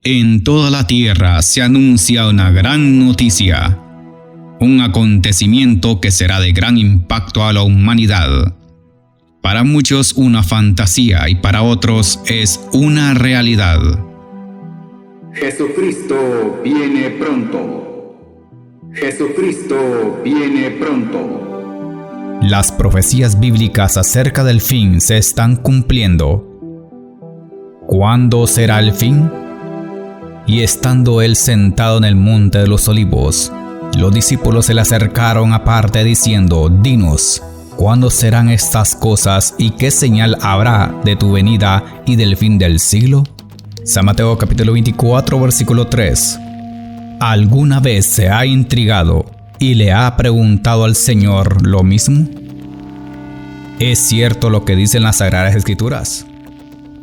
En toda la tierra se anuncia una gran noticia, un acontecimiento que será de gran impacto a la humanidad. Para muchos una fantasía y para otros es una realidad. Jesucristo viene pronto. Jesucristo viene pronto. Las profecías bíblicas acerca del fin se están cumpliendo. ¿Cuándo será el fin? Y estando él sentado en el monte de los olivos, los discípulos se le acercaron aparte diciendo: Dinos, ¿cuándo serán estas cosas y qué señal habrá de tu venida y del fin del siglo? San Mateo capítulo 24 versículo 3. ¿Alguna vez se ha intrigado y le ha preguntado al Señor lo mismo? ¿Es cierto lo que dicen las Sagradas Escrituras?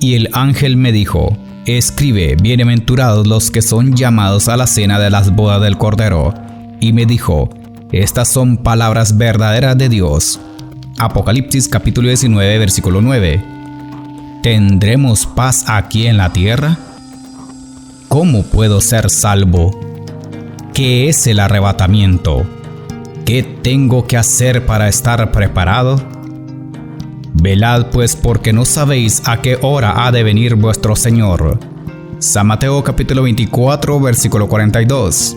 Y el ángel me dijo: Escribe, bienaventurados los que son llamados a la cena de las bodas del Cordero. Y me dijo: Estas son palabras verdaderas de Dios. Apocalipsis capítulo 19 versículo 9. ¿Tendremos paz aquí en la tierra? ¿Cómo puedo ser salvo? ¿Qué es el arrebatamiento? ¿Qué tengo que hacer para estar preparado? Velad pues, porque no sabéis a qué hora ha de venir vuestro Señor. San Mateo capítulo 24 versículo 42.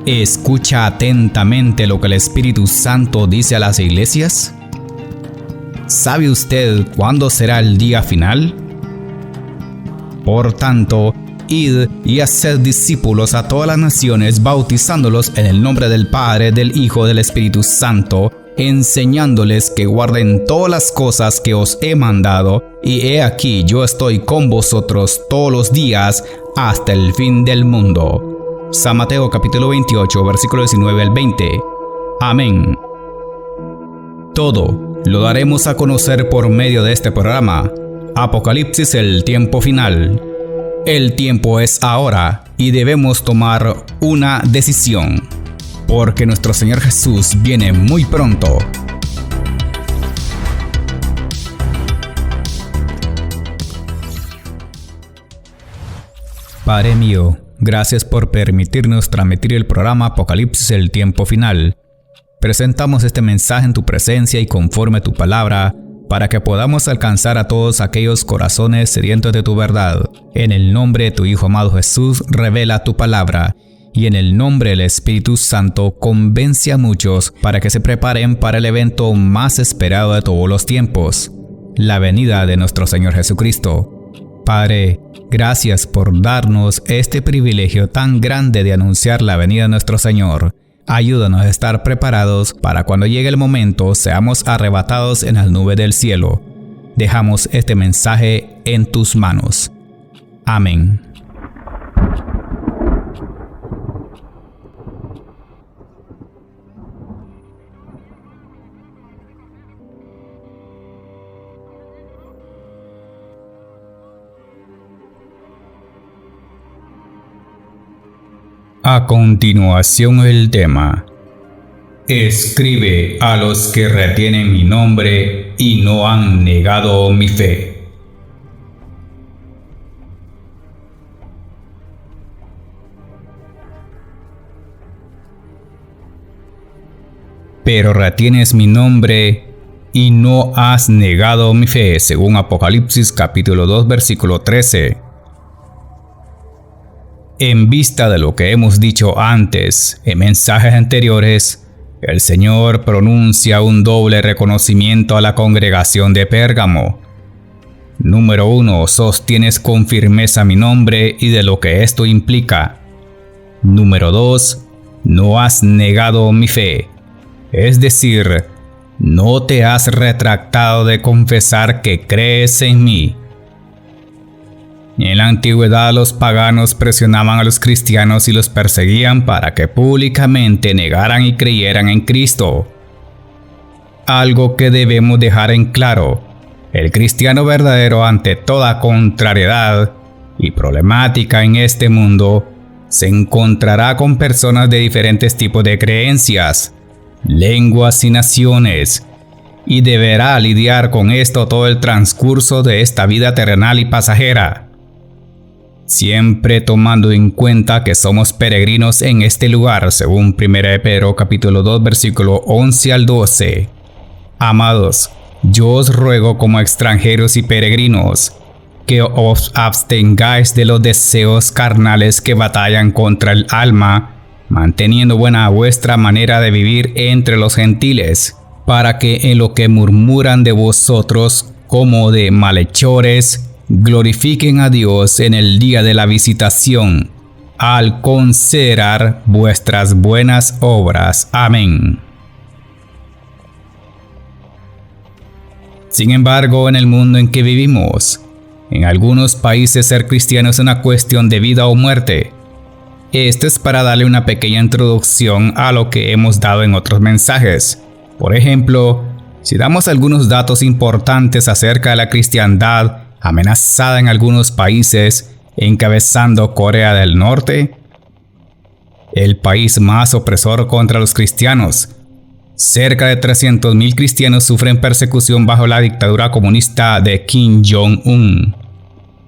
¿Escucha atentamente lo que el Espíritu Santo dice a las iglesias? ¿Sabe usted cuándo será el día final? Por tanto, id y haced discípulos a todas las naciones, bautizándolos en el nombre del Padre, del Hijo, del Espíritu Santo, enseñándoles que guarden todas las cosas que os he mandado, y he aquí yo estoy con vosotros todos los días hasta el fin del mundo. San Mateo capítulo 28 versículo 19 al 20. Amén. Todo lo daremos a conocer por medio de este programa. Apocalipsis, el tiempo final. El tiempo es ahora y debemos tomar una decisión, porque nuestro Señor Jesús viene muy pronto. Padre mío, gracias por permitirnos transmitir el programa Apocalipsis, el tiempo final. Presentamos este mensaje en tu presencia y conforme a tu palabra, para que podamos alcanzar a todos aquellos corazones sedientos de tu verdad. En el nombre de tu Hijo amado Jesús, revela tu palabra. Y en el nombre del Espíritu Santo, convence a muchos para que se preparen para el evento más esperado de todos los tiempos, la venida de nuestro Señor Jesucristo. Padre, gracias por darnos este privilegio tan grande de anunciar la venida de nuestro Señor. Ayúdanos a estar preparados para cuando llegue el momento seamos arrebatados en las nubes del cielo. Dejamos este mensaje en tus manos. Amén. A continuación el tema: Escribe a los que retienen mi nombre y no han negado mi fe. Pero retienes mi nombre y no has negado mi fe, según Apocalipsis capítulo 2 versículo 13. En vista de lo que hemos dicho antes en mensajes anteriores, el Señor pronuncia un doble reconocimiento a la congregación de Pérgamo. Número 1, sostienes con firmeza mi nombre y de lo que esto implica. Número 2, no has negado mi fe. Es decir, no te has retractado de confesar que crees en mí. En la antigüedad los paganos presionaban a los cristianos y los perseguían para que públicamente negaran y creyeran en Cristo. Algo que debemos dejar en claro: el cristiano verdadero, ante toda contrariedad y problemática en este mundo, se encontrará con personas de diferentes tipos de creencias, lenguas y naciones, y deberá lidiar con esto todo el transcurso de esta vida terrenal y pasajera. siempre tomando en cuenta que somos peregrinos en este lugar, según 1 Pedro capítulo 2 versículo 11 al 12. Amados, yo os ruego como extranjeros y peregrinos, que os abstengáis de los deseos carnales que batallan contra el alma, manteniendo buena vuestra manera de vivir entre los gentiles, para que en lo que murmuran de vosotros como de malhechores, glorifiquen a Dios en el día de la visitación, al considerar vuestras buenas obras. Amén. Sin embargo, en el mundo en que vivimos, en algunos países ser cristiano es una cuestión de vida o muerte. Esto es para darle una pequeña introducción a lo que hemos dado en otros mensajes. Por ejemplo, si damos algunos datos importantes acerca de la cristiandad amenazada en algunos países, encabezando Corea del Norte, el país más opresor contra los cristianos. Cerca de 300.000 cristianos sufren persecución bajo la dictadura comunista de Kim Jong-un.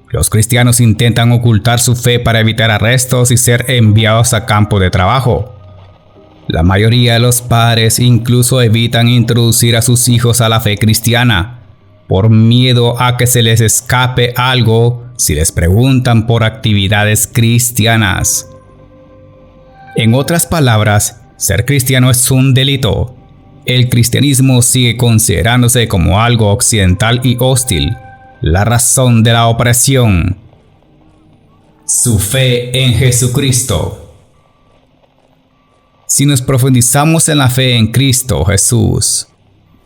Los cristianos intentan ocultar su fe para evitar arrestos y ser enviados a campos de trabajo. La mayoría de los padres incluso evitan introducir a sus hijos a la fe cristiana, por miedo a que se les escape algo si les preguntan por actividades cristianas. En otras palabras, ser cristiano es un delito. El cristianismo sigue considerándose como algo occidental y hostil. La razón de la opresión: su fe en Jesucristo. Si nos profundizamos en la fe en Cristo Jesús,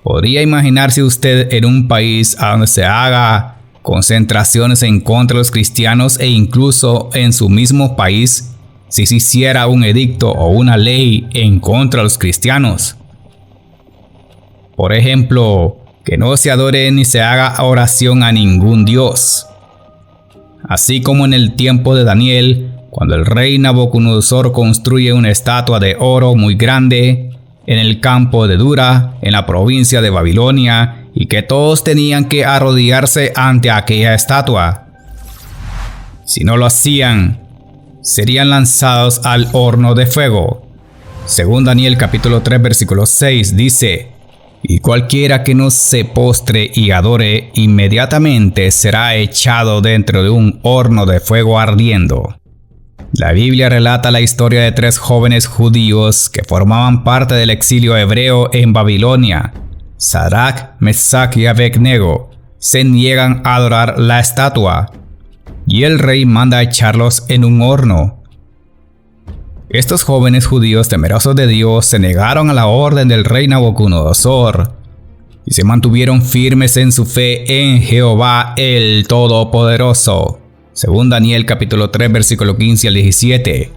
¿podría imaginarse usted en un país a donde se haga concentraciones en contra de los cristianos e incluso en su mismo país si se hiciera un edicto o una ley en contra de los cristianos? Por ejemplo, que no se adore ni se haga oración a ningún dios. Así como en el tiempo de Daniel, cuando el rey Nabucodonosor construye una estatua de oro muy grande en el campo de Dura, en la provincia de Babilonia, y que todos tenían que arrodillarse ante aquella estatua. Si no lo hacían, serían lanzados al horno de fuego. Según Daniel capítulo 3 versículo 6 dice: y cualquiera que no se postre y adore, inmediatamente será echado dentro de un horno de fuego ardiendo. La Biblia relata la historia de 3 jóvenes judíos que formaban parte del exilio hebreo en Babilonia. Sadrach, Mesach y Abednego se niegan a adorar la estatua, y el rey manda echarlos en un horno. Estos jóvenes judíos temerosos de Dios se negaron a la orden del rey Nabucodonosor y se mantuvieron firmes en su fe en Jehová el Todopoderoso. Según Daniel capítulo 3 versículo 15 al 17.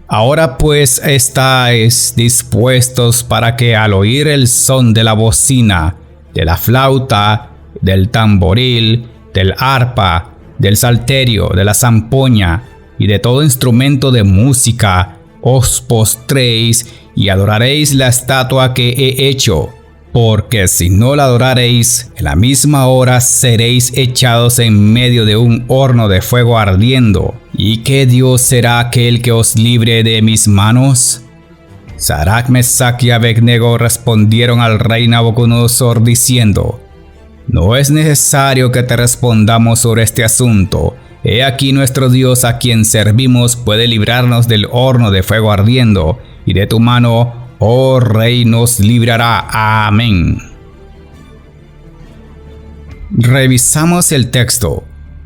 Ahora pues estáis dispuestos para que al oír el son de la bocina, de la flauta, del tamboril, del arpa, del salterio, de la zampoña y de todo instrumento de música, os postréis y adoraréis la estatua que he hecho. Porque si no la adoraréis, en la misma hora seréis echados en medio de un horno de fuego ardiendo. ¿Y qué Dios será aquel que os libre de mis manos? Sadrach, Mesach y Abednego respondieron al rey Nabucodonosor diciendo: no es necesario que te respondamos sobre este asunto. He aquí nuestro Dios a quien servimos puede librarnos del horno de fuego ardiendo, y de tu mano, oh Rey, nos librará. Amén. Revisamos el texto.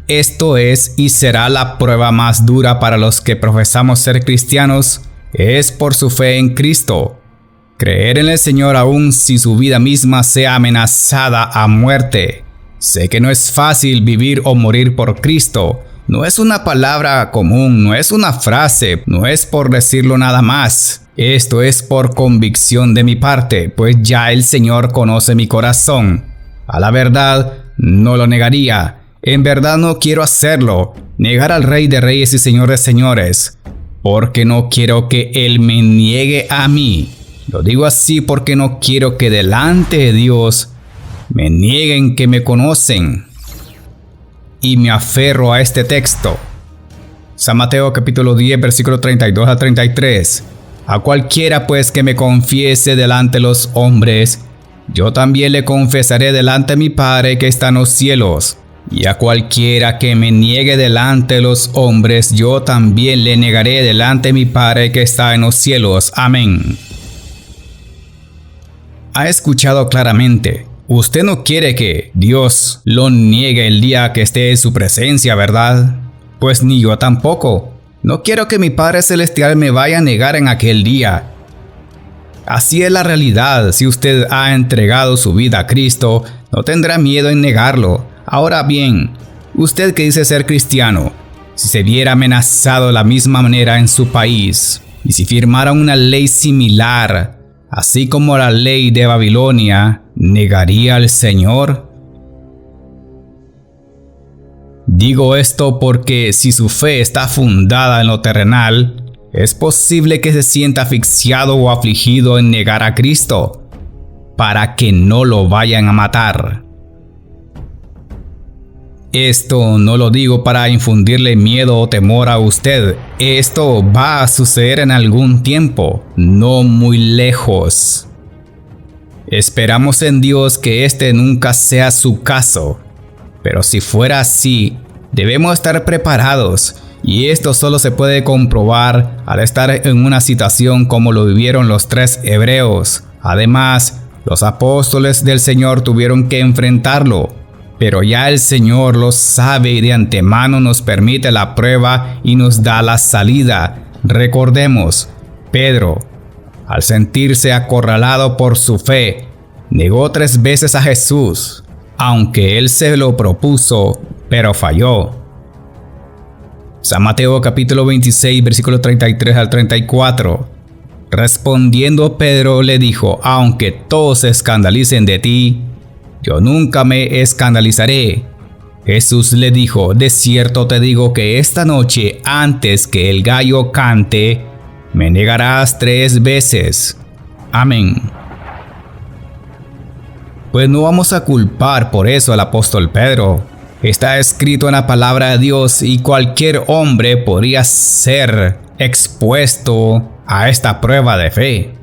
Esto es y será la prueba más dura para los que profesamos ser cristianos, es por su fe en Cristo. Creer en el Señor aun si su vida misma sea amenazada a muerte. Sé que no es fácil vivir o morir por Cristo. No es una palabra común, no es una frase, no es por decirlo nada más. Esto es por convicción de mi parte, pues ya el Señor conoce mi corazón. A la verdad, no lo negaría. En verdad no quiero hacerlo, negar al Rey de Reyes y Señor de Señores, porque no quiero que Él me niegue a mí. Lo digo así porque no quiero que delante de Dios me nieguen que me conocen. y me aferro a este texto. San Mateo capítulo 10 versículo 32 a 33. A cualquiera pues que me confiese delante de los hombres, yo también le confesaré delante de mi Padre que está en los cielos. Y a cualquiera que me niegue delante de los hombres, yo también le negaré delante de mi Padre que está en los cielos. Amén. Ha escuchado claramente. Usted no quiere que Dios lo niegue el día que esté en su presencia, ¿verdad? Pues ni yo tampoco. No quiero que mi Padre Celestial me vaya a negar en aquel día. Así es la realidad. Si usted ha entregado su vida a Cristo, no tendrá miedo en negarlo. Ahora bien, usted que dice ser cristiano, si se viera amenazado de la misma manera en su país, y si firmara una ley similar, así como la ley de Babilonia, ¿negaría al Señor? Digo esto porque si su fe está fundada en lo terrenal, es posible que se sienta asfixiado o afligido en negar a Cristo, para que no lo vayan a matar. Esto no lo digo para infundirle miedo o temor a usted. Esto va a suceder en algún tiempo, no muy lejos. Esperamos en Dios que este nunca sea su caso. Pero si fuera así, debemos estar preparados. Y esto solo se puede comprobar al estar en una situación como lo vivieron los 3 hebreos. Además, los apóstoles del Señor tuvieron que enfrentarlo. Pero ya el Señor lo sabe y de antemano nos permite la prueba y nos da la salida. Recordemos, Pedro, al sentirse acorralado por su fe, negó 3 veces a Jesús, aunque él se lo propuso, pero falló. San Mateo capítulo 26, versículo 33 al 34. Respondiendo Pedro le dijo, aunque todos se escandalicen de ti, yo nunca me escandalizaré. Jesús le dijo, de cierto te digo que esta noche, antes que el gallo cante, me negarás 3 veces. Amén. Pues no vamos a culpar por eso al apóstol Pedro. Está escrito en la palabra de Dios y cualquier hombre podría ser expuesto a esta prueba de fe.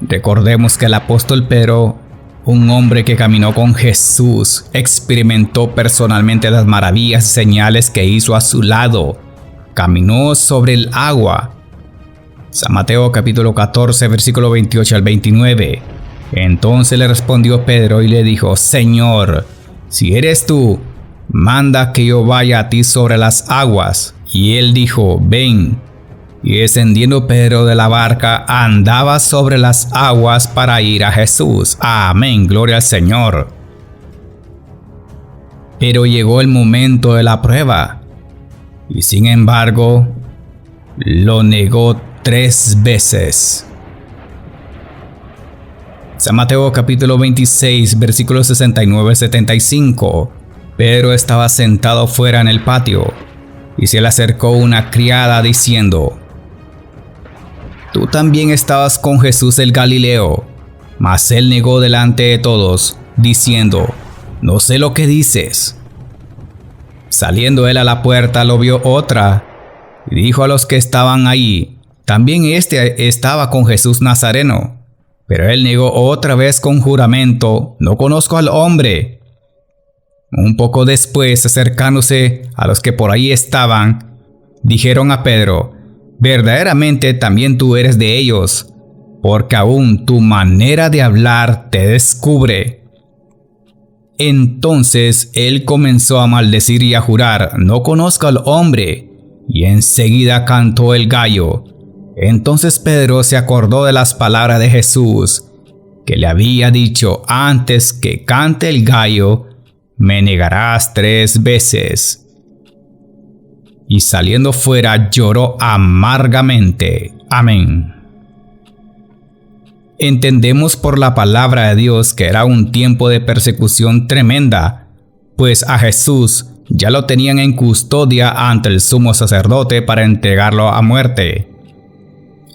Recordemos que el apóstol Pedro, un hombre que caminó con Jesús, experimentó personalmente las maravillas y señales que hizo a su lado. Caminó sobre el agua. San Mateo capítulo 14, versículo 28 al 29. Entonces le respondió Pedro y le dijo, Señor, si eres tú, manda que yo vaya a ti sobre las aguas. Y él dijo, ven. Y descendiendo Pedro de la barca, andaba sobre las aguas para ir a Jesús. Amén, gloria al Señor. Pero llegó el momento de la prueba, y sin embargo, lo negó 3 veces. San Mateo capítulo 26, versículos 69-75. Pedro estaba sentado fuera en el patio, y se le acercó una criada diciendo, tú también estabas con Jesús el Galileo. Mas él negó delante de todos, diciendo, no sé lo que dices. Saliendo él a la puerta, lo vio otra, y dijo a los que estaban ahí, también este estaba con Jesús Nazareno. Pero él negó otra vez con juramento, no conozco al hombre. Un poco después, acercándose a los que por ahí estaban, dijeron a Pedro, verdaderamente también tú eres de ellos, porque aún tu manera de hablar te descubre. Entonces él comenzó a maldecir y a jurar, no conozco al hombre, y enseguida cantó el gallo. Entonces Pedro se acordó de las palabras de Jesús, que le había dicho, antes que cante el gallo, me negarás 3 veces. Y saliendo fuera lloró amargamente. Amén. Entendemos por la palabra de Dios que era un tiempo de persecución tremenda, pues a Jesús ya lo tenían en custodia ante el sumo sacerdote para entregarlo a muerte.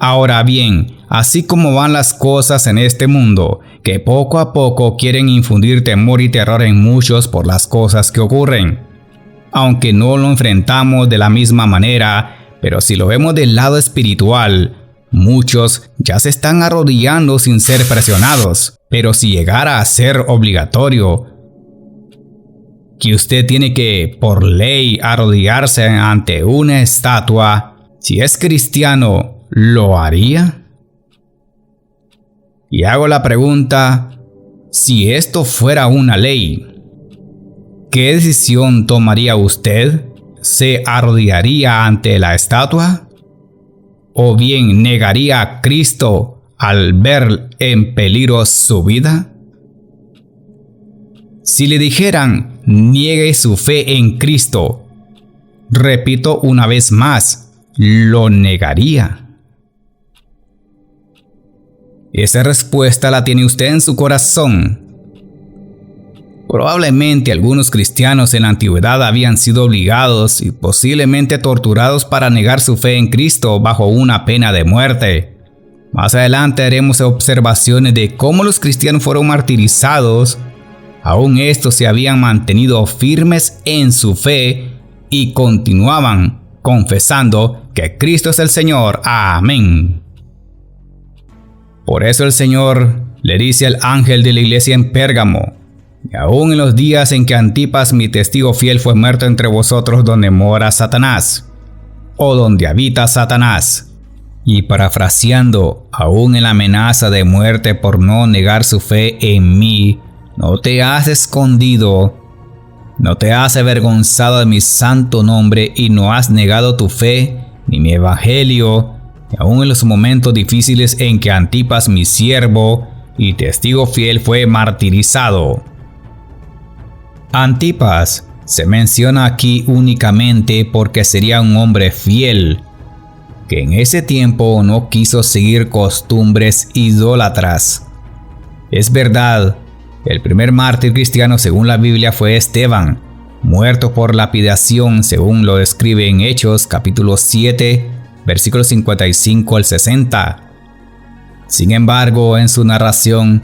Ahora bien, así como van las cosas en este mundo, que poco a poco quieren infundir temor y terror en muchos por las cosas que ocurren. Aunque no lo enfrentamos de la misma manera, pero si lo vemos del lado espiritual, muchos ya se están arrodillando sin ser presionados. Pero si llegara a ser obligatorio, que usted tiene que, por ley, arrodillarse ante una estatua, si es cristiano, ¿lo haría? Y hago la pregunta, si esto fuera una ley, ¿qué decisión tomaría usted? ¿Se arrodillaría ante la estatua? ¿O bien negaría a Cristo al ver en peligro su vida? Si le dijeran, niegue su fe en Cristo, repito una vez más, ¿lo negaría? Esa respuesta la tiene usted en su corazón. Probablemente algunos cristianos en la antigüedad habían sido obligados y posiblemente torturados para negar su fe en Cristo bajo una pena de muerte. Más adelante haremos observaciones de cómo los cristianos fueron martirizados. Aún estos se habían mantenido firmes en su fe y continuaban confesando que Cristo es el Señor. Amén. Por eso el Señor le dice al ángel de la iglesia en Pérgamo: y aún en los días en que Antipas, mi testigo fiel, fue muerto entre vosotros, donde mora Satanás, o donde habita Satanás. Y parafraseando, aún en la amenaza de muerte por no negar su fe en mí, no te has escondido, no te has avergonzado de mi santo nombre y no has negado tu fe ni mi evangelio, y aún en los momentos difíciles en que Antipas, mi siervo y testigo fiel, fue martirizado. Antipas se menciona aquí únicamente porque sería un hombre fiel, que en ese tiempo no quiso seguir costumbres idólatras. Es verdad, el primer mártir cristiano según la Biblia fue Esteban, muerto por lapidación según lo describe en Hechos capítulo 7, versículos 55 al 60. Sin embargo, en su narración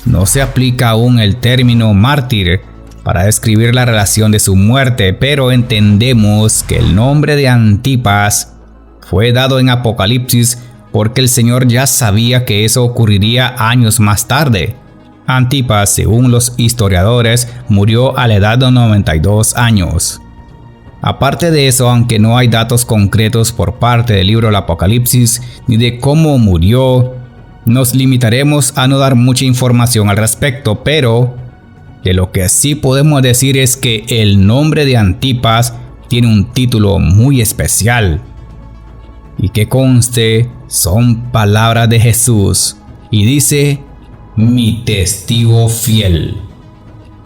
no se aplica aún el término mártir para describir la relación de su muerte, pero entendemos que el nombre de Antipas fue dado en Apocalipsis porque el Señor ya sabía que eso ocurriría años más tarde. Antipas, según los historiadores, murió a la edad de 92 años. Aparte de eso, aunque no hay datos concretos por parte del libro del Apocalipsis ni de cómo murió, nos limitaremos a no dar mucha información al respecto, pero de lo que sí podemos decir es que el nombre de Antipas tiene un título muy especial. Y que conste, son palabras de Jesús, y dice, mi testigo fiel,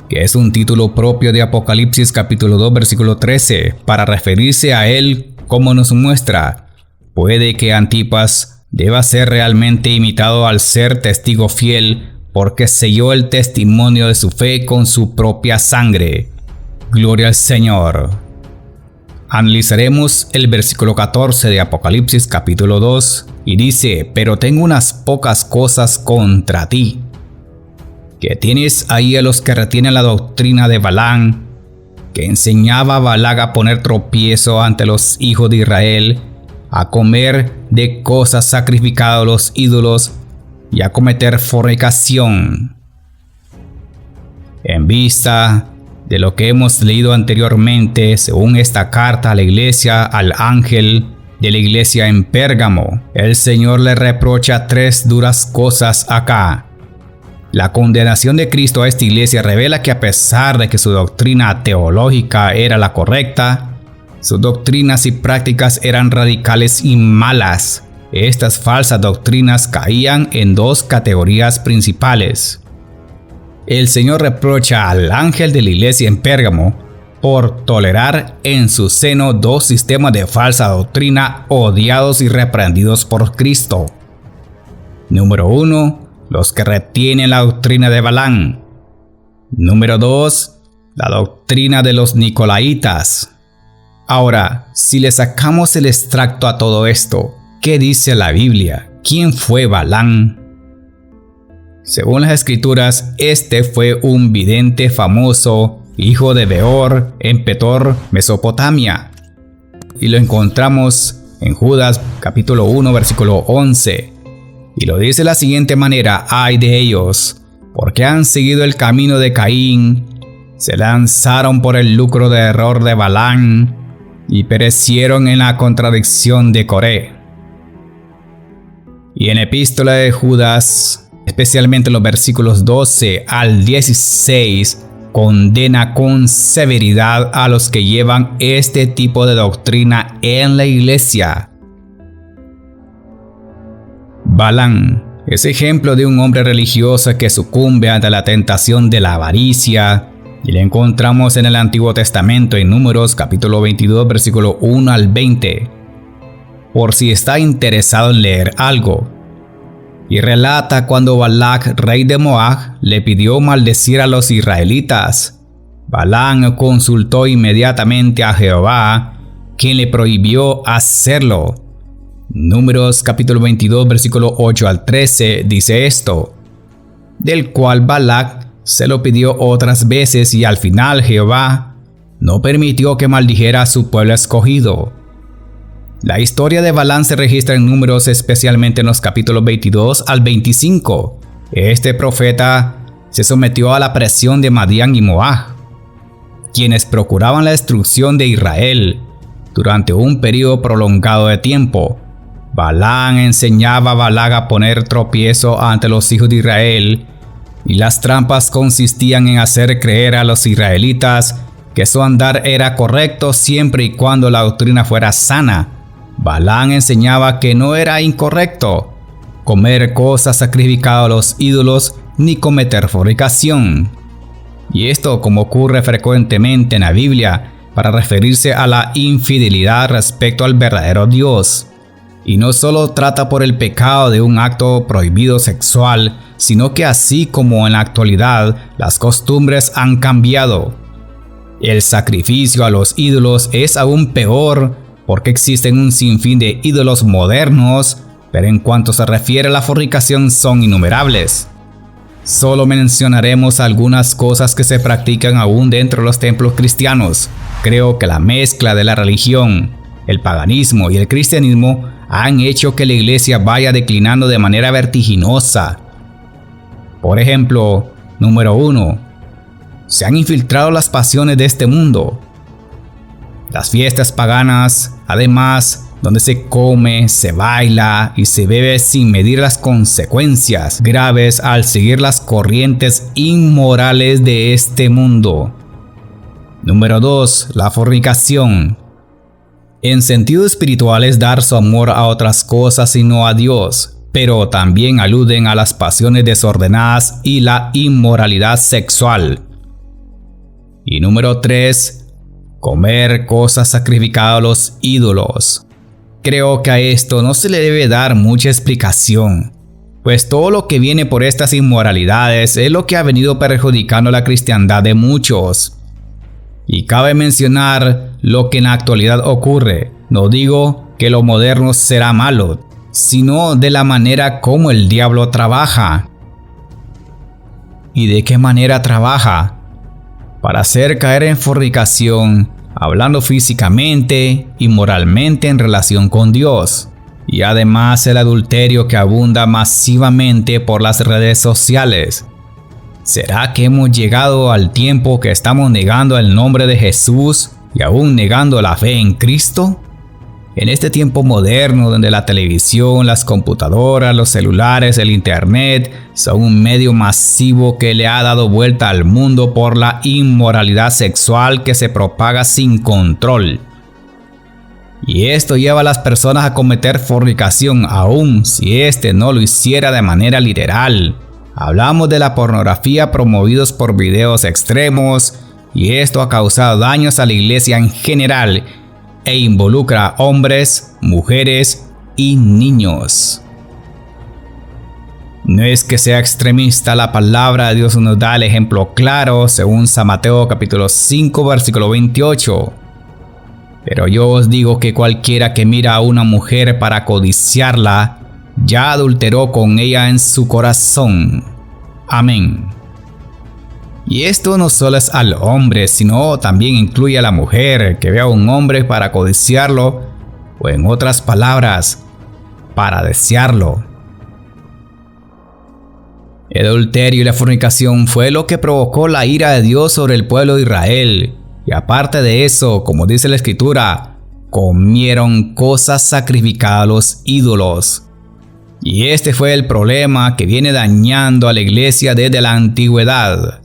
que es un título propio de Apocalipsis capítulo 2 versículo 13, para referirse a él como nos muestra. Puede que Antipas deba ser realmente imitado al ser testigo fiel, porque selló el testimonio de su fe con su propia sangre. Gloria al Señor. Analizaremos el versículo 14 de Apocalipsis capítulo 2 y dice, pero tengo unas pocas cosas contra ti, que tienes ahí a los que retienen la doctrina de Balaam, que enseñaba a Balac a poner tropiezo ante los hijos de Israel, a comer de cosas sacrificadas a los ídolos y a cometer fornicación. En vista de lo que hemos leído anteriormente, según esta carta a la iglesia, al ángel de la iglesia en Pérgamo, el Señor le reprocha 3 duras cosas acá. La condenación de Cristo a esta iglesia revela que a pesar de que su doctrina teológica era la correcta, sus doctrinas y prácticas eran radicales y malas. Estas falsas doctrinas caían en 2 categorías principales. El Señor reprocha al ángel de la iglesia en Pérgamo por tolerar en su seno 2 sistemas de falsa doctrina odiados y reprendidos por Cristo. Número 1, los que retienen la doctrina de Balaam. Número 2, la doctrina de los Nicolaitas. Ahora, si le sacamos el extracto a todo esto, ¿qué dice la Biblia? ¿Quién fue Balaam? Según las escrituras, este fue un vidente famoso, hijo de Beor, en Petor, Mesopotamia. Y lo encontramos en Judas capítulo 1, versículo 11. Y lo dice de la siguiente manera: ay de ellos, porque han seguido el camino de Caín, se lanzaron por el lucro de error de Balaam, y perecieron en la contradicción de Coré. Y en Epístola de Judas, especialmente los versículos 12 al 16, condena con severidad a los que llevan este tipo de doctrina en la iglesia. Balaam es ejemplo de un hombre religioso que sucumbe ante la tentación de la avaricia, y le encontramos en el Antiguo Testamento en Números capítulo 22 versículo 1 al 20, por si está interesado en leer algo. Y relata cuando Balac, rey de Moab, le pidió maldecir a los israelitas. Balaam consultó inmediatamente a Jehová, quien le prohibió hacerlo. Números capítulo 22 versículo 8 al 13 dice esto: del cual Balac se lo pidió otras veces, y al final Jehová no permitió que maldijera a su pueblo escogido. La historia de Balaam se registra en Números, especialmente en los capítulos 22 al 25. Este profeta se sometió a la presión de Madián y Moab, quienes procuraban la destrucción de Israel durante un periodo prolongado de tiempo. Balaam enseñaba a Balac a poner tropiezo ante los hijos de Israel, y las trampas consistían en hacer creer a los israelitas que su andar era correcto siempre y cuando la doctrina fuera sana. Balaam enseñaba que no era incorrecto comer cosas sacrificadas a los ídolos ni cometer fornicación. Y esto, como ocurre frecuentemente en la Biblia, para referirse a la infidelidad respecto al verdadero Dios. Y no solo trata por el pecado de un acto prohibido sexual, sino que así como en la actualidad las costumbres han cambiado. El sacrificio a los ídolos es aún peor porque existen un sinfín de ídolos modernos, pero en cuanto se refiere a la fornicación son innumerables. Solo mencionaremos algunas cosas que se practican aún dentro de los templos cristianos. Creo que la mezcla de la religión, el paganismo y el cristianismo han hecho que la iglesia vaya declinando de manera vertiginosa. Por ejemplo, número 1. Se han infiltrado las pasiones de este mundo. Las fiestas paganas, además, donde se come, se baila y se bebe sin medir las consecuencias graves al seguir las corrientes inmorales de este mundo. Número 2. La fornicación. En sentido espiritual es dar su amor a otras cosas y no a Dios, pero también aluden a las pasiones desordenadas y la inmoralidad sexual. Y número 3. Comer cosas sacrificadas a los ídolos. Creo que a esto no se le debe dar mucha explicación, pues todo lo que viene por estas inmoralidades es lo que ha venido perjudicando la cristiandad de muchos. Y cabe mencionar lo que en la actualidad ocurre. No digo que lo moderno será malo, sino de la manera como el diablo trabaja. ¿Y de qué manera trabaja? Para hacer caer en fornicación, hablando físicamente y moralmente en relación con Dios. Y además el adulterio que abunda masivamente por las redes sociales. ¿Será que hemos llegado al tiempo que estamos negando el nombre de Jesús y aún negando la fe en Cristo? En este tiempo moderno donde la televisión, las computadoras, los celulares, el internet son un medio masivo que le ha dado vuelta al mundo por la inmoralidad sexual que se propaga sin control. Y esto lleva a las personas a cometer fornicación aun si este no lo hiciera de manera literal. Hablamos de la pornografía promovidos por videos extremos, y esto ha causado daños a la iglesia en general e involucra a hombres, mujeres y niños. No es que sea extremista, la palabra de Dios nos da el ejemplo claro según San Mateo capítulo 5 versículo 28. Pero yo os digo que cualquiera que mira a una mujer para codiciarla, ya adulteró con ella en su corazón. Amén. Y esto no solo es al hombre, sino también incluye a la mujer que ve a un hombre para codiciarlo, o en otras palabras, para desearlo. El adulterio y la fornicación fue lo que provocó la ira de Dios sobre el pueblo de Israel. Y aparte de eso, como dice la Escritura, comieron cosas sacrificadas a los ídolos. Y este fue el problema que viene dañando a la iglesia desde la antigüedad.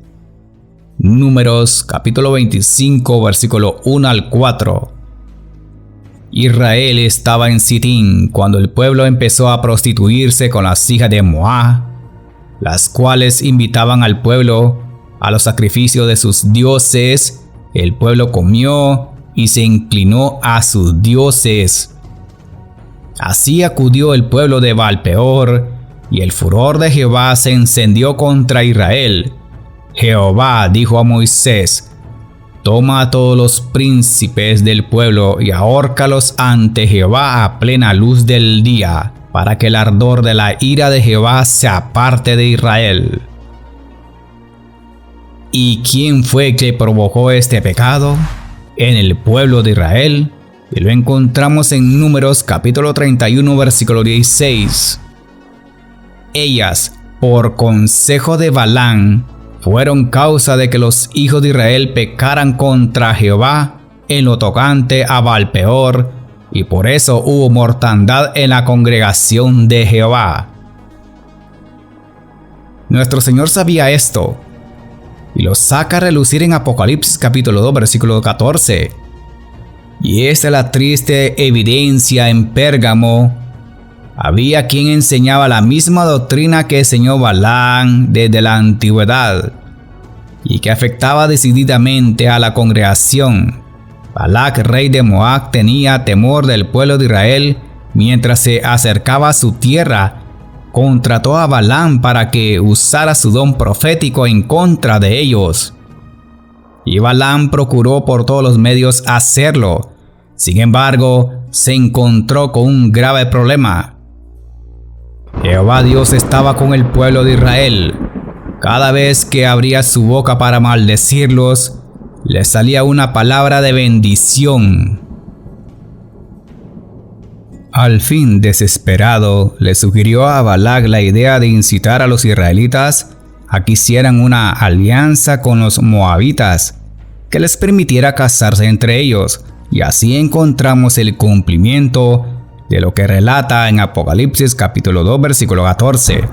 Números capítulo 25, versículo 1 al 4. Israel estaba en Sitín cuando el pueblo empezó a prostituirse con las hijas de Moab, las cuales invitaban al pueblo a los sacrificios de sus dioses. El pueblo comió y se inclinó a sus dioses. Así acudió el pueblo de Baal-peor, y el furor de Jehová se encendió contra Israel. Jehová dijo a Moisés: toma a todos los príncipes del pueblo y ahórcalos ante Jehová a plena luz del día, para que el ardor de la ira de Jehová se aparte de Israel. ¿Y quién fue que provocó este pecado? En el pueblo de Israel. Y lo encontramos en Números capítulo 31, versículo 16. Ellas, por consejo de Balaam, fueron causa de que los hijos de Israel pecaran contra Jehová en lo tocante a Baal-peor, y por eso hubo mortandad en la congregación de Jehová. Nuestro Señor sabía esto, y lo saca a relucir en Apocalipsis capítulo 2, versículo 14. Y esta es la triste evidencia en Pérgamo. Había quien enseñaba la misma doctrina que enseñó Balaam desde la antigüedad, y que afectaba decididamente a la congregación. Balac, rey de Moab, tenía temor del pueblo de Israel. Mientras se acercaba a su tierra, contrató a Balaam para que usara su don profético en contra de ellos. Y Balaam procuró por todos los medios hacerlo. Sin embargo, se encontró con un grave problema. Jehová Dios estaba con el pueblo de Israel. Cada vez que abría su boca para maldecirlos, le salía una palabra de bendición. Al fin, desesperado, le sugirió a Balac la idea de incitar a los israelitas a que hicieran una alianza con los moabitas que les permitiera casarse entre ellos, y así encontramos el cumplimiento de lo que relata en Apocalipsis capítulo 2, versículo 14.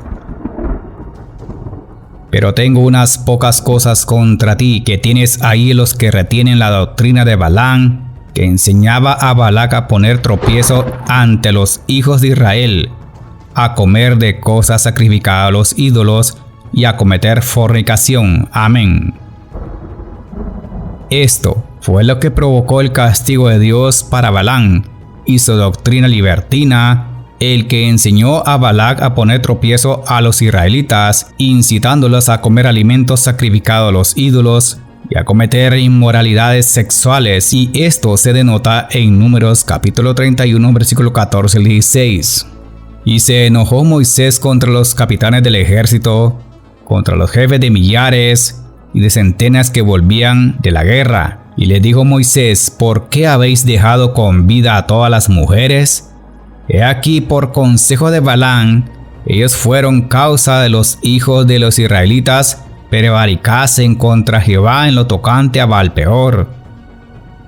Pero tengo unas pocas cosas contra ti, que tienes ahí los que retienen la doctrina de Balaam, que enseñaba a Balac a poner tropiezo ante los hijos de Israel, a comer de cosas sacrificadas a los ídolos y a cometer fornicación. Amén. Esto fue lo que provocó el castigo de Dios para Balaam y su doctrina libertina, el que enseñó a Balac a poner tropiezo a los israelitas, incitándolos a comer alimentos sacrificados a los ídolos y a cometer inmoralidades sexuales, y esto se denota en Números capítulo 31, versículo 14 al 16. Y se enojó Moisés contra los capitanes del ejército, contra los jefes de millares y de centenas que volvían de la guerra, y le dijo Moisés: ¿por qué habéis dejado con vida a todas las mujeres? He aquí, por consejo de Balaam, ellos fueron causa de los hijos de los israelitas prevaricasen contra Jehová en lo tocante a Baal-peor,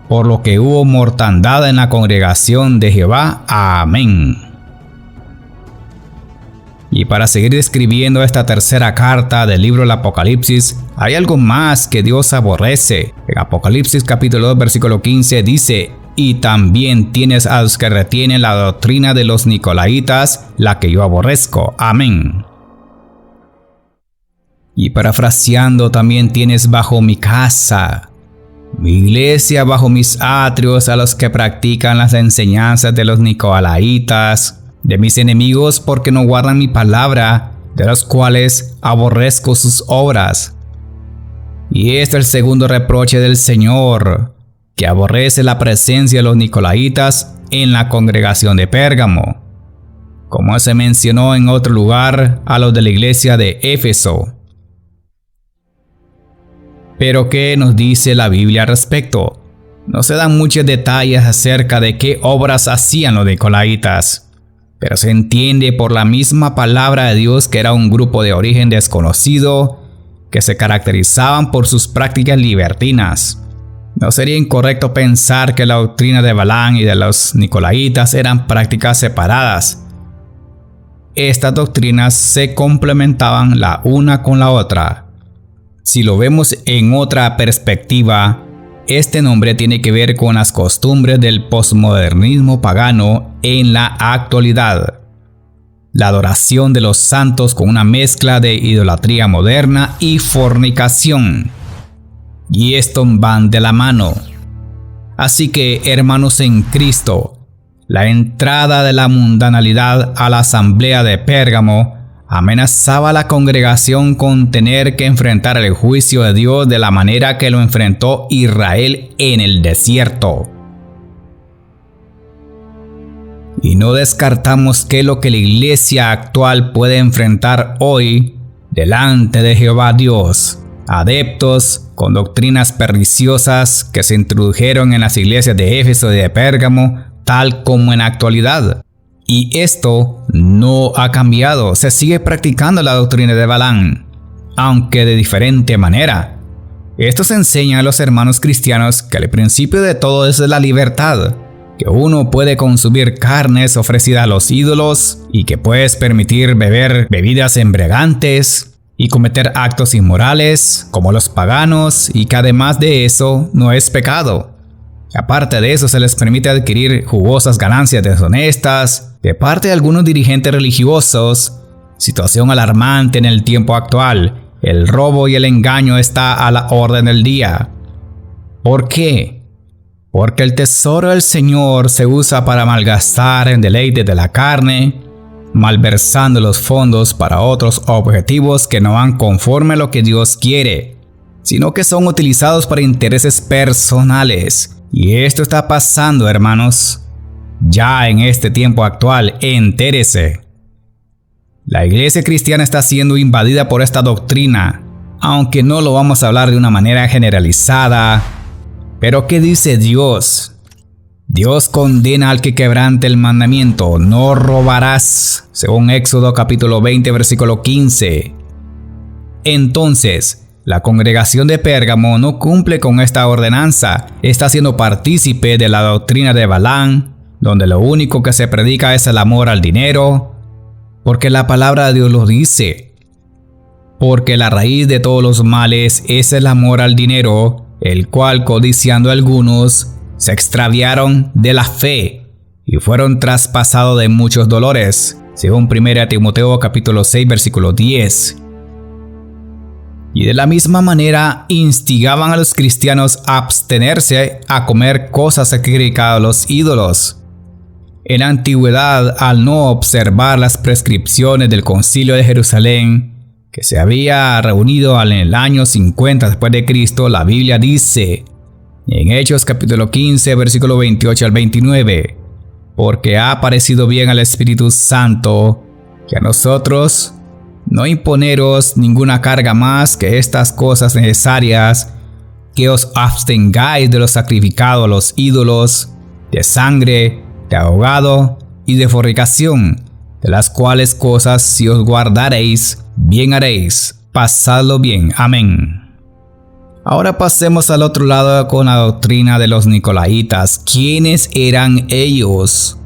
por lo que hubo mortandad en la congregación de Jehová. Amén. Y para seguir describiendo esta tercera carta del libro del Apocalipsis, hay algo más que Dios aborrece. En Apocalipsis capítulo 2, versículo 15 dice: y también tienes a los que retienen la doctrina de los Nicolaitas, la que yo aborrezco. Amén. Y parafraseando, también tienes bajo mi casa, mi iglesia, bajo mis atrios, a los que practican las enseñanzas de los Nicolaitas, de mis enemigos, porque no guardan mi palabra, de los cuales aborrezco sus obras. Y este es el segundo reproche del Señor, que aborrece la presencia de los Nicolaitas en la congregación de Pérgamo. como se mencionó en otro lugar a los de la iglesia de Éfeso. Pero ¿qué nos dice la Biblia al respecto? No se dan muchos detalles acerca de qué obras hacían los nicolaitas, pero se entiende por la misma palabra de Dios que era un grupo de origen desconocido que se caracterizaban por sus prácticas libertinas. No sería incorrecto pensar que la doctrina de Balaam y de los nicolaitas eran prácticas separadas. Estas doctrinas se complementaban la una con la otra. Si lo vemos en otra perspectiva, este nombre tiene que ver con las costumbres del posmodernismo pagano en la actualidad. La adoración de los santos con una mezcla de idolatría moderna y fornicación. Y esto van de la mano. Así que, hermanos en Cristo, la entrada de la mundanalidad a la asamblea de Pérgamo amenazaba a la congregación con tener que enfrentar el juicio de Dios de la manera que lo enfrentó Israel en el desierto. Y no descartamos que lo que la iglesia actual puede enfrentar hoy delante de Jehová Dios, adeptos con doctrinas perniciosas que se introdujeron en las iglesias de Éfeso y de Pérgamo, tal como en la actualidad. Y esto no ha cambiado, se sigue practicando la doctrina de Balaam, aunque de diferente manera. Esto se enseña a los hermanos cristianos que el principio de todo es la libertad, que uno puede consumir carnes ofrecidas a los ídolos y que puedes permitir beber bebidas embriagantes y cometer actos inmorales como los paganos, y que además de eso no es pecado. Aparte de eso, se les permite adquirir jugosas ganancias deshonestas de parte de algunos dirigentes religiosos, situación alarmante en el tiempo actual. El robo y el engaño está a la orden del día. ¿Por qué? Porque el tesoro del Señor se usa para malgastar en deleites de la carne, malversando los fondos para otros objetivos que no van conforme a lo que Dios quiere, sino que son utilizados para intereses personales. Y esto está pasando, hermanos, ya en este tiempo actual. Entérese. La iglesia cristiana está siendo invadida por esta doctrina, aunque no lo vamos a hablar de una manera generalizada. Pero ¿qué dice Dios? Dios condena al que quebrante el mandamiento: no robarás, según Éxodo capítulo 20, versículo 15. Entonces, la congregación de Pérgamo no cumple con esta ordenanza, está siendo partícipe de la doctrina de Balaam, donde lo único que se predica es el amor al dinero, porque la palabra de Dios lo dice. Porque la raíz de todos los males es el amor al dinero, el cual, codiciando algunos, se extraviaron de la fe y fueron traspasados de muchos dolores, según 1 Timoteo capítulo 6, versículo 10. Y de la misma manera instigaban a los cristianos a abstenerse a comer cosas sacrificadas a los ídolos. En la antigüedad, al no observar las prescripciones del Concilio de Jerusalén, que se había reunido en el año 50 después de Cristo, la Biblia dice en Hechos capítulo 15, versículo 28 al 29, porque ha parecido bien al Espíritu Santo que a nosotros no imponeros ninguna carga más que estas cosas necesarias, que os abstengáis de lo sacrificado a los ídolos, de sangre, de ahogado y de fornicación, de las cuales cosas si os guardaréis, bien haréis. Pasadlo bien. Amén. Ahora pasemos al otro lado con la doctrina de los nicolaitas. ¿Quiénes eran ellos?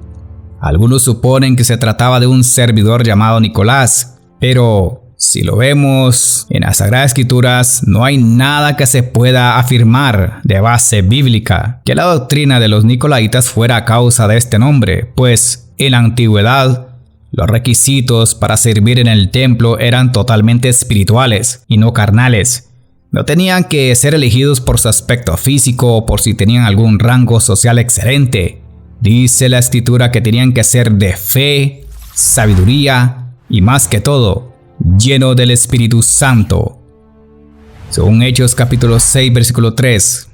Algunos suponen que se trataba de un servidor llamado Nicolás, pero si lo vemos en las Sagradas Escrituras, no hay nada que se pueda afirmar de base bíblica que la doctrina de los nicolaitas fuera a causa de este nombre, pues en la antigüedad los requisitos para servir en el templo eran totalmente espirituales y no carnales. No tenían que ser elegidos por su aspecto físico o por si tenían algún rango social excelente. Dice la Escritura que tenían que ser de fe, sabiduría y más que todo, lleno del Espíritu Santo. Según Hechos capítulo 6, versículo 3.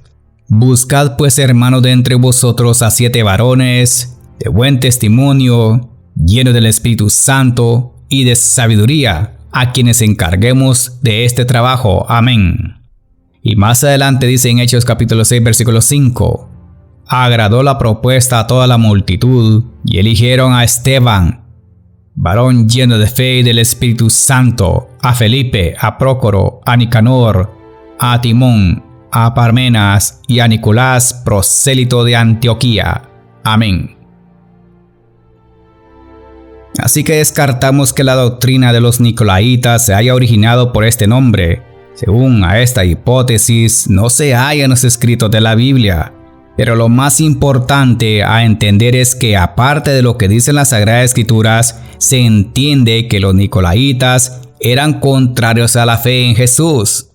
Buscad pues, hermanos, de entre vosotros a 7 varones de buen testimonio, llenos del Espíritu Santo y de sabiduría, a quienes encarguemos de este trabajo. Amén. Y más adelante dice en Hechos capítulo 6 versículo 5: agradó la propuesta a toda la multitud y eligieron a Esteban, varón lleno de fe y del Espíritu Santo, a Felipe, a Prócoro, a Nicanor, a Timón, a Parmenas y a Nicolás, prosélito de Antioquía. Amén. Así que descartamos que la doctrina de los Nicolaitas se haya originado por este nombre. Según a esta hipótesis, no se halla en los escritos de la Biblia. Pero lo más importante a entender es que, aparte de lo que dicen las Sagradas Escrituras, se entiende que los Nicolaitas eran contrarios a la fe en Jesús.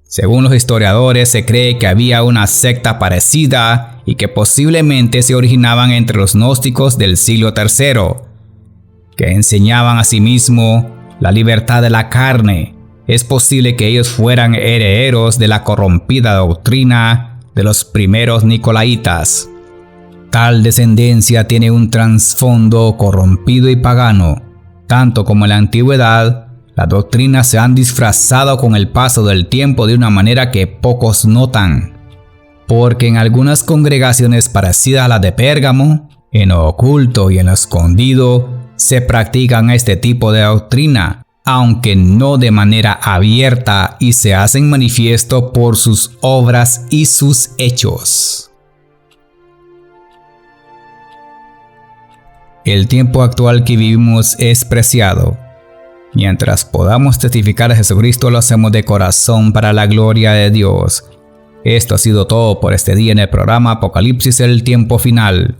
Según los historiadores, se cree que había una secta parecida y que posiblemente se originaban entre los gnósticos del siglo III, que enseñaban asimismo la libertad de la carne. Es posible que ellos fueran herederos de la corrompida doctrina de los primeros Nicolaitas. Tal descendencia tiene un trasfondo corrompido y pagano. Tanto como en la antigüedad, las doctrinas se han disfrazado con el paso del tiempo de una manera que pocos notan. Porque en algunas congregaciones parecidas a las de Pérgamo, en lo oculto y en lo escondido, se practican este tipo de doctrina, aunque no de manera abierta, y se hacen manifiesto por sus obras y sus hechos. El tiempo actual que vivimos es preciado. Mientras podamos testificar a Jesucristo, lo hacemos de corazón para la gloria de Dios. Esto ha sido todo por este día en el programa Apocalipsis, el tiempo final.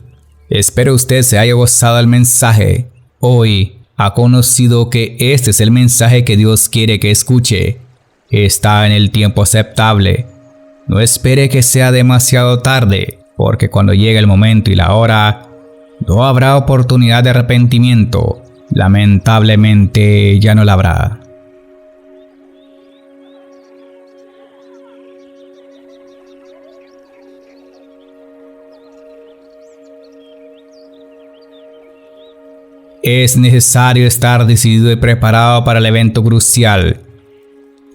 Espero usted se haya gozado del mensaje. Hoy ha conocido que este es el mensaje que Dios quiere que escuche. Está en el tiempo aceptable. No espere que sea demasiado tarde, porque cuando llegue el momento y la hora, no habrá oportunidad de arrepentimiento. Lamentablemente ya no la habrá. Es necesario estar decidido y preparado para el evento crucial.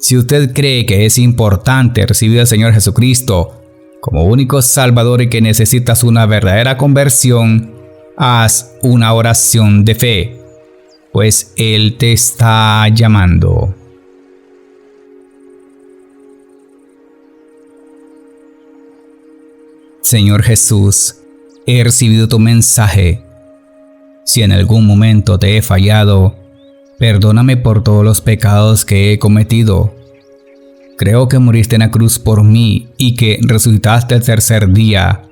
Si usted cree que es importante recibir al Señor Jesucristo como único Salvador y que necesitas una verdadera conversión, haz una oración de fe, pues Él te está llamando. Señor Jesús, he recibido tu mensaje. Si en algún momento te he fallado, perdóname por todos los pecados que he cometido. Creo que moriste en la cruz por mí y que resucitaste el tercer día,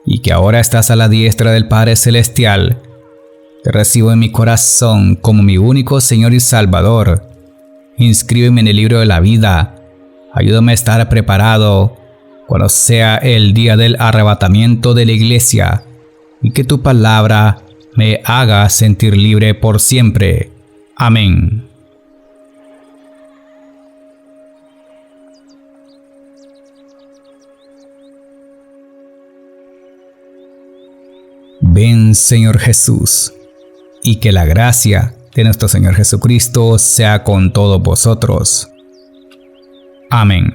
y que ahora estás a la diestra del Padre Celestial. Te recibo en mi corazón como mi único Señor y Salvador. Inscríbeme en el libro de la vida. Ayúdame a estar preparado cuando sea el día del arrebatamiento de la iglesia, y que tu palabra me haga sentir libre por siempre. Amén. Ven, Señor Jesús, y que la gracia de nuestro Señor Jesucristo sea con todos vosotros. Amén.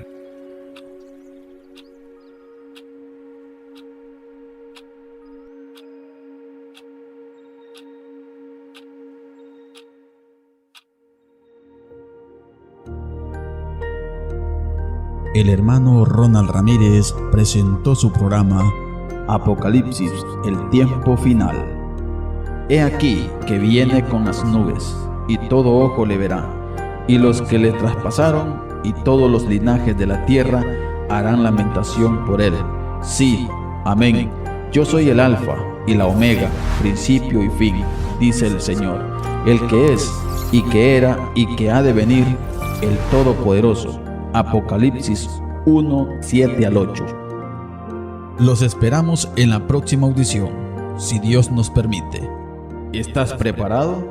El hermano Ronald Ramírez presentó su programa Apocalipsis, el tiempo final. He aquí que viene con las nubes, y todo ojo le verá, y los que le traspasaron, y todos los linajes de la tierra harán lamentación por él. Sí, amén. Yo soy el Alfa y la Omega, principio y fin, dice el Señor, el que es, y que era, y que ha de venir, el Todopoderoso. Apocalipsis 1, 7 al 8. Los esperamos en la próxima audición, si Dios nos permite. ¿Estás preparado?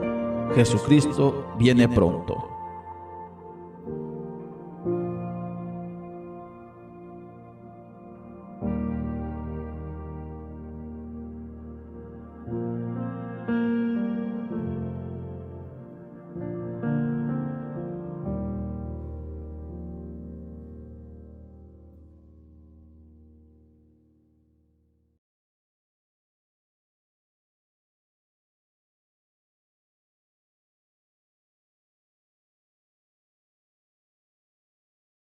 Jesucristo viene pronto.